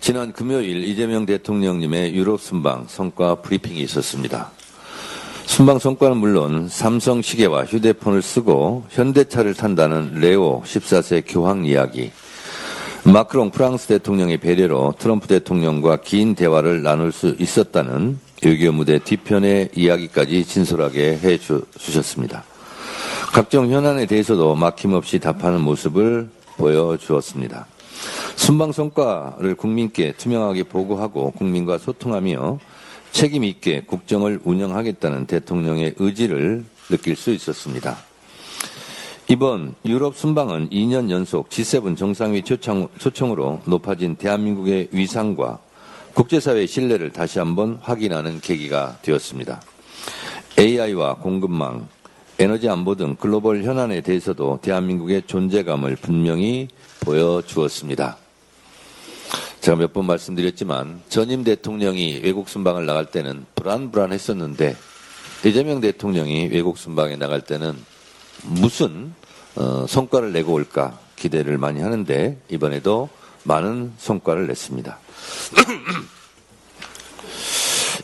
지난 금요일 이재명 대통령님의 유럽 순방 성과 브리핑이 있었습니다. 순방 성과는 물론 삼성 시계와 휴대폰을 쓰고 현대차를 탄다는 레오 14세 교황 이야기, 마크롱 프랑스 대통령의 배려로 트럼프 대통령과 긴 대화를 나눌 수 있었다는 외교 무대 뒤편의 이야기까지 진솔하게 해주셨습니다. 각종 현안에 대해서도 막힘없이 답하는 모습을 보여주었습니다. 순방 성과를 국민께 투명하게 보고하고 국민과 소통하며 책임 있게 국정을 운영하겠다는 대통령의 의지를 느낄 수 있었습니다. 이번 유럽 순방은 2년 연속 G7 정상회의 초청으로 높아진 대한민국의 위상과 국제사회의 신뢰를 다시 한번 확인하는 계기가 되었습니다. AI와 공급망, 에너지 안보 등 글로벌 현안에 대해서도 대한민국의 존재감을 분명히 보여주었습니다. 제가 몇 번 말씀드렸지만 전임 대통령이 외국 순방을 나갈 때는 불안했었는데 이재명 대통령이 외국 순방에 나갈 때는 무슨 성과를 내고 올까 기대를 많이 하는데 이번에도 많은 성과를 냈습니다.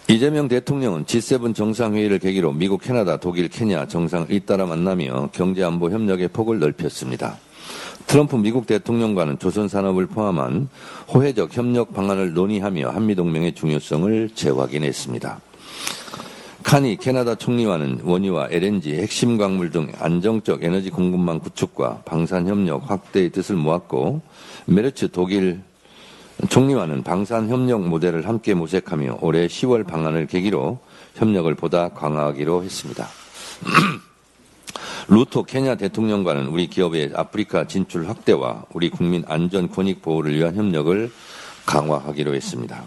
이재명 대통령은 G7 정상회의를 계기로 미국, 캐나다, 독일, 케냐 정상을 잇따라 만나며 경제안보 협력의 폭을 넓혔습니다. 트럼프 미국 대통령과는 조선산업을 포함한 호혜적 협력 방안을 논의하며 한미동맹의 중요성을 재확인했습니다. 카니 캐나다 총리와는 원유와 LNG, 핵심 광물 등 안정적 에너지 공급망 구축과 방산협력 확대의 뜻을 모았고, 메르츠 독일 총리와는 방산협력 모델을 함께 모색하며 올해 10월 방안을 계기로 협력을 보다 강화하기로 했습니다. 루토 케냐 대통령과는 우리 기업의 아프리카 진출 확대와 우리 국민 안전 권익 보호를 위한 협력을 강화하기로 했습니다.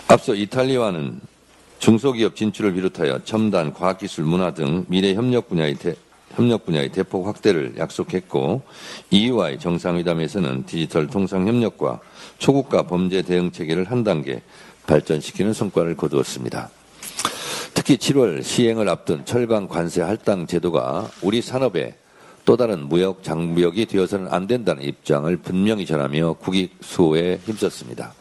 앞서 이탈리아와는 중소기업 진출을 비롯하여 첨단, 과학기술, 문화 등 미래 협력 분야의 대폭 확대를 약속했고, EU와의 정상회담에서는 디지털 통상 협력과 초국가 범죄 대응 체계를 한 단계 발전시키는 성과를 거두었습니다. 특히 7월 시행을 앞둔 철강 관세 할당 제도가 우리 산업의 또 다른 무역 장벽이 되어서는 안 된다는 입장을 분명히 전하며 국익 수호에 힘썼습니다.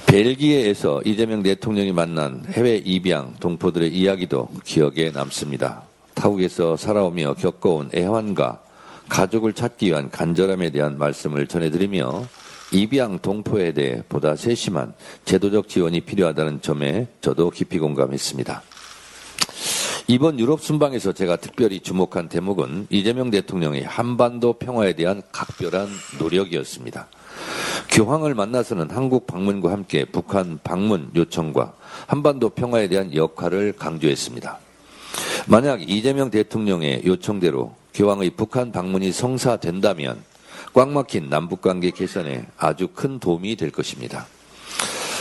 벨기에에서 이재명 대통령이 만난 해외 입양 동포들의 이야기도 기억에 남습니다. 타국에서 살아오며 겪어온 애환과 가족을 찾기 위한 간절함에 대한 말씀을 전해드리며 입양 동포에 대해 보다 세심한 제도적 지원이 필요하다는 점에 저도 깊이 공감했습니다. 이번 유럽 순방에서 제가 특별히 주목한 대목은 이재명 대통령의 한반도 평화에 대한 각별한 노력이었습니다. 교황을 만나서는 한국 방문과 함께 북한 방문 요청과 한반도 평화에 대한 역할을 강조했습니다. 만약 이재명 대통령의 요청대로 교황의 북한 방문이 성사된다면 꽉 막힌 남북관계 개선에 아주 큰 도움이 될 것입니다.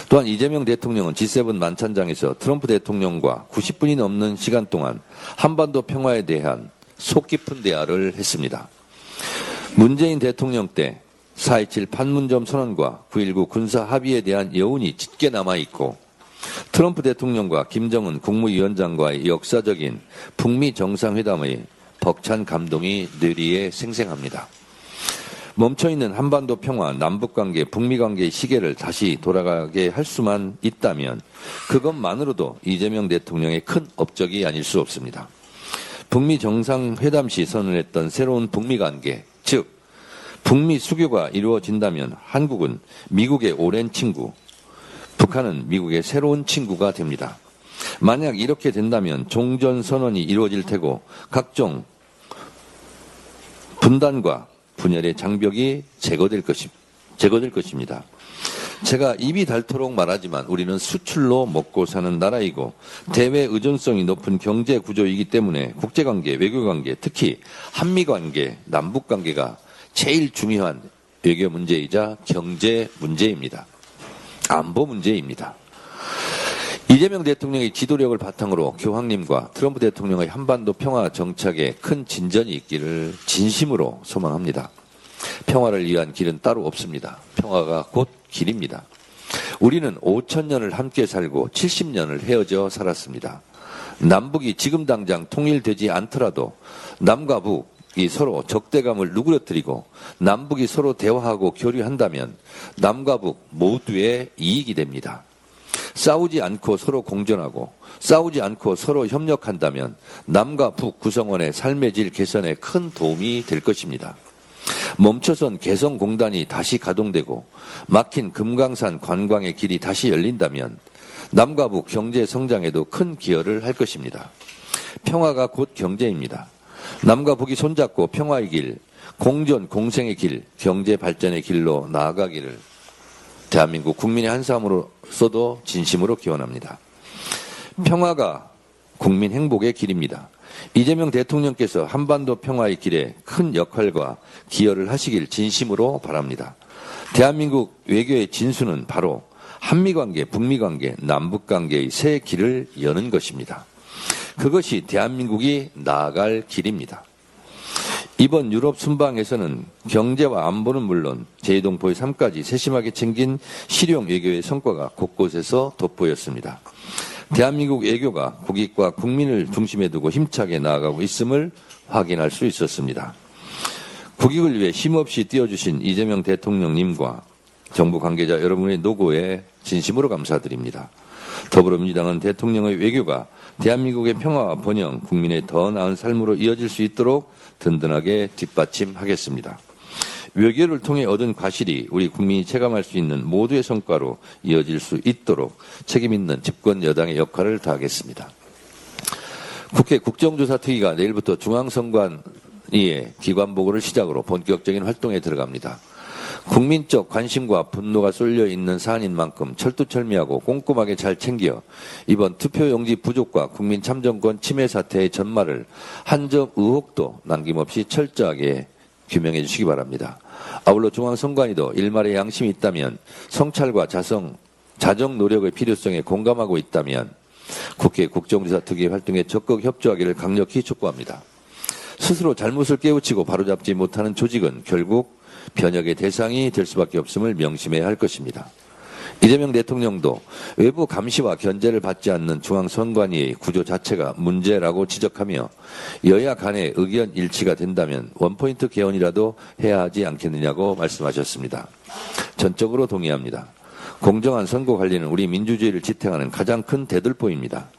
또한 이재명 대통령은 G7 만찬장에서 트럼프 대통령과 90분이 넘는 시간 동안 한반도 평화에 대한 속 깊은 대화를 했습니다. 문재인 대통령 때 4.27 판문점 선언과 9.19 군사 합의에 대한 여운이 짙게 남아있고, 트럼프 대통령과 김정은 국무위원장과의 역사적인 북미 정상회담의 벅찬 감동이 뇌리에 생생합니다. 멈춰있는 한반도 평화, 남북관계, 북미관계의 시계를 다시 돌아가게 할 수만 있다면 그것만으로도 이재명 대통령의 큰 업적이 아닐 수 없습니다. 북미 정상회담 시 선언했던 새로운 북미관계, 즉 북미 수교가 이루어진다면 한국은 미국의 오랜 친구, 북한은 미국의 새로운 친구가 됩니다. 만약 이렇게 된다면 종전선언이 이루어질 테고 각종 분단과 분열의 장벽이 제거될 것입니다. 제가 입이 닳도록 말하지만 우리는 수출로 먹고 사는 나라이고 대외 의존성이 높은 경제 구조이기 때문에 국제관계, 외교관계, 특히 한미관계, 남북관계가 제일 중요한 외교 문제이자 경제 문제입니다. 안보 문제입니다. 이재명 대통령의 지도력을 바탕으로 교황님과 트럼프 대통령의 한반도 평화 정착에 큰 진전이 있기를 진심으로 소망합니다. 평화를 위한 길은 따로 없습니다. 평화가 곧 길입니다. 우리는 5,000년을 함께 살고 70년을 헤어져 살았습니다. 남북이 지금 당장 통일되지 않더라도 남과 북, 남북이 서로 적대감을 누그러뜨리고 남북이 서로 대화하고 교류한다면 남과 북 모두의 이익이 됩니다. 싸우지 않고 서로 공존하고 싸우지 않고 서로 협력한다면 남과 북 구성원의 삶의 질 개선에 큰 도움이 될 것입니다. 멈춰선 개성공단이 다시 가동되고 막힌 금강산 관광의 길이 다시 열린다면 남과 북 경제 성장에도 큰 기여를 할 것입니다. 평화가 곧 경제입니다. 남과 북이 손잡고 평화의 길, 공존, 공생의 길, 경제 발전의 길로 나아가기를 대한민국 국민의 한 사람으로서도 진심으로 기원합니다. 평화가 국민 행복의 길입니다. 이재명 대통령께서 한반도 평화의 길에 큰 역할과 기여를 하시길 진심으로 바랍니다. 대한민국 외교의 진수는 바로 한미관계, 북미관계, 남북관계의 새 길을 여는 것입니다. 그것이 대한민국이 나아갈 길입니다. 이번 유럽 순방에서는 경제와 안보는 물론 제2동포의 삶까지 세심하게 챙긴 실용 외교의 성과가 곳곳에서 돋보였습니다. 대한민국 외교가 국익과 국민을 중심에 두고 힘차게 나아가고 있음을 확인할 수 있었습니다. 국익을 위해 힘없이 뛰어주신 이재명 대통령님과 정부 관계자 여러분의 노고에 진심으로 감사드립니다. 더불어민주당은 대통령의 외교가 대한민국의 평화와 번영, 국민의 더 나은 삶으로 이어질 수 있도록 든든하게 뒷받침하겠습니다. 외교를 통해 얻은 과실이 우리 국민이 체감할 수 있는 모두의 성과로 이어질 수 있도록 책임있는 집권 여당의 역할을 다하겠습니다. 국회 국정조사 특위가 내일부터 중앙선관위의 기관보고를 시작으로 본격적인 활동에 들어갑니다. 국민적 관심과 분노가 쏠려 있는 사안인 만큼 철두철미하고 꼼꼼하게 잘 챙겨 이번 투표용지 부족과 국민 참정권 침해 사태의 전말을 한 점 의혹도 남김없이 철저하게 규명해 주시기 바랍니다. 아울러 중앙선관위도 일말의 양심이 있다면 성찰과 자정 노력의 필요성에 공감하고 있다면 국회 국정조사 특위 활동에 적극 협조하기를 강력히 촉구합니다. 스스로 잘못을 깨우치고 바로잡지 못하는 조직은 결국 변혁의 대상이 될 수밖에 없음을 명심해야 할 것입니다. 이재명 대통령도 외부 감시와 견제를 받지 않는 중앙선관위의 구조 자체가 문제라고 지적하며 여야 간의 의견 일치가 된다면 원포인트 개헌이라도 해야 하지 않겠느냐고 말씀하셨습니다. 전적으로 동의합니다. 공정한 선거 관리는 우리 민주주의를 지탱하는 가장 큰 대들보입니다.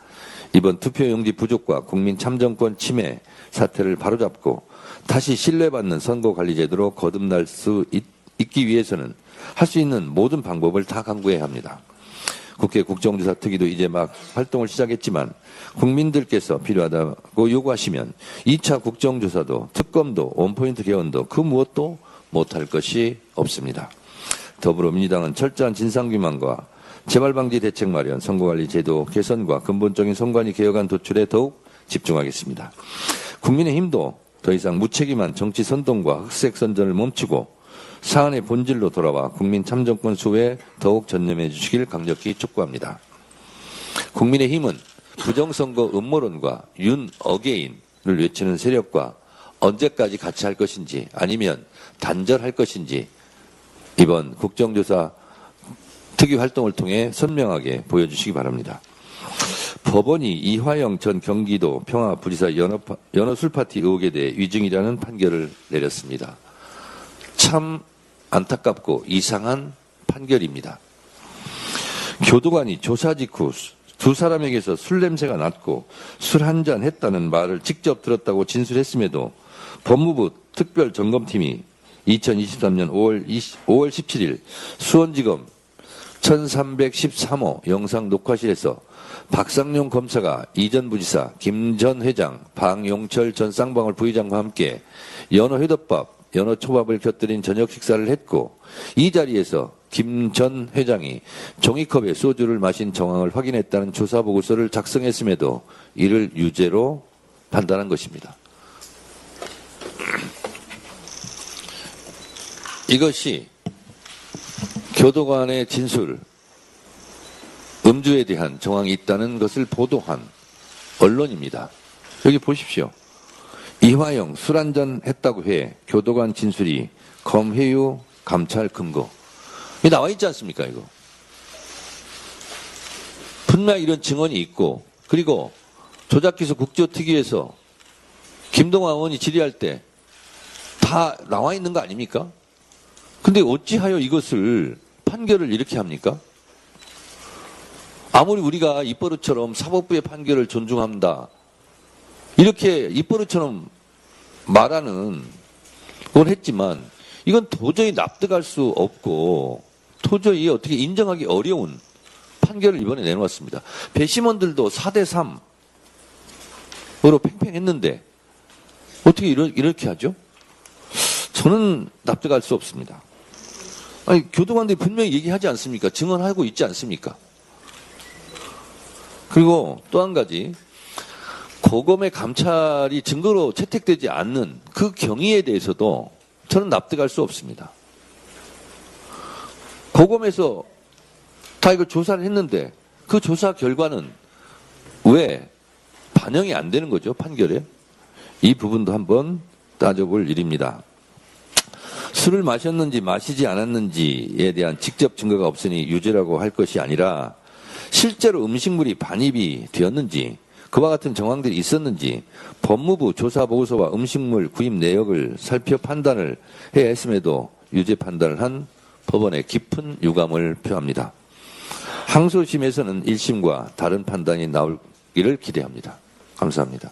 이번 투표용지 부족과 국민 참정권 침해 사태를 바로잡고 다시 신뢰받는 선거관리제도로 거듭날 수 있기 위해서는 할 수 있는 모든 방법을 다 강구해야 합니다. 국회 국정조사 특위도 이제 막 활동을 시작했지만 국민들께서 필요하다고 요구하시면 2차 국정조사도 특검도 원포인트 개헌도 그 무엇도 못할 것이 없습니다. 더불어민주당은 철저한 진상규명과 재발방지 대책 마련, 선거관리 제도 개선과 근본적인 선관위 개혁안 도출에 더욱 집중하겠습니다. 국민의힘도 더 이상 무책임한 정치 선동과 흑색 선전을 멈추고 사안의 본질로 돌아와 국민 참정권 수호에 더욱 전념해 주시길 강력히 촉구합니다. 국민의힘은 부정선거 음모론과 윤 어게인을 외치는 세력과 언제까지 같이 할 것인지 아니면 단절할 것인지 이번 국정조사 특위 활동을 통해 선명하게 보여주시기 바랍니다. 법원이 이화영 전 경기도 평화부지사 연어 술파티 의혹에 대해 위증이라는 판결을 내렸습니다. 참 안타깝고 이상한 판결입니다. 교도관이 조사 직후 두 사람에게서 술 냄새가 났고 술 한잔 했다는 말을 직접 들었다고 진술했음에도 법무부 특별점검팀이 2023년 5월 17일 수원지검 1313호 영상 녹화실에서 박상용 검사가 이전 부지사, 김 전 회장, 방용철 전 쌍방울 부의장과 함께 연어 회덮밥, 연어 초밥을 곁들인 저녁 식사를 했고 이 자리에서 김 전 회장이 종이컵에 소주를 마신 정황을 확인했다는 조사보고서를 작성했음에도 이를 유죄로 판단한 것입니다. 이것이 교도관의 진술, 음주에 대한 정황이 있다는 것을 보도한 언론입니다. 여기 보십시오. 이화영 술 한잔 했다고 해 교도관 진술이 검회유 감찰 근거. 이게 나와 있지 않습니까, 이거? 분명히 이런 증언이 있고, 그리고 조작기소 국조특위에서 김동완 의원이 질의할 때 다 나와 있는 거 아닙니까? 근데 어찌하여 이것을 판결을 이렇게 합니까? 아무리 우리가 입버릇처럼 사법부의 판결을 존중한다, 이렇게 입버릇처럼 말하는 건 했지만 이건 도저히 납득할 수 없고 도저히 어떻게 인정하기 어려운 판결을 이번에 내놓았습니다. 배심원들도 4대3으로 팽팽했는데 어떻게 이렇게 하죠? 저는 납득할 수 없습니다. 아니, 교도관들이 분명히 얘기하지 않습니까? 증언하고 있지 않습니까? 그리고 또 한 가지, 고검의 감찰이 증거로 채택되지 않는 그 경위에 대해서도 저는 납득할 수 없습니다. 고검에서 다 이걸 조사를 했는데 그 조사 결과는 왜 반영이 안 되는 거죠, 판결에? 이 부분도 한번 따져볼 일입니다. 술을 마셨는지 마시지 않았는지에 대한 직접 증거가 없으니 유죄라고 할 것이 아니라 실제로 음식물이 반입이 되었는지, 그와 같은 정황들이 있었는지 법무부 조사보고서와 음식물 구입 내역을 살펴 판단을 해야 했음에도 유죄 판단을 한 법원의 깊은 유감을 표합니다. 항소심에서는 1심과 다른 판단이 나오기를 기대합니다. 감사합니다.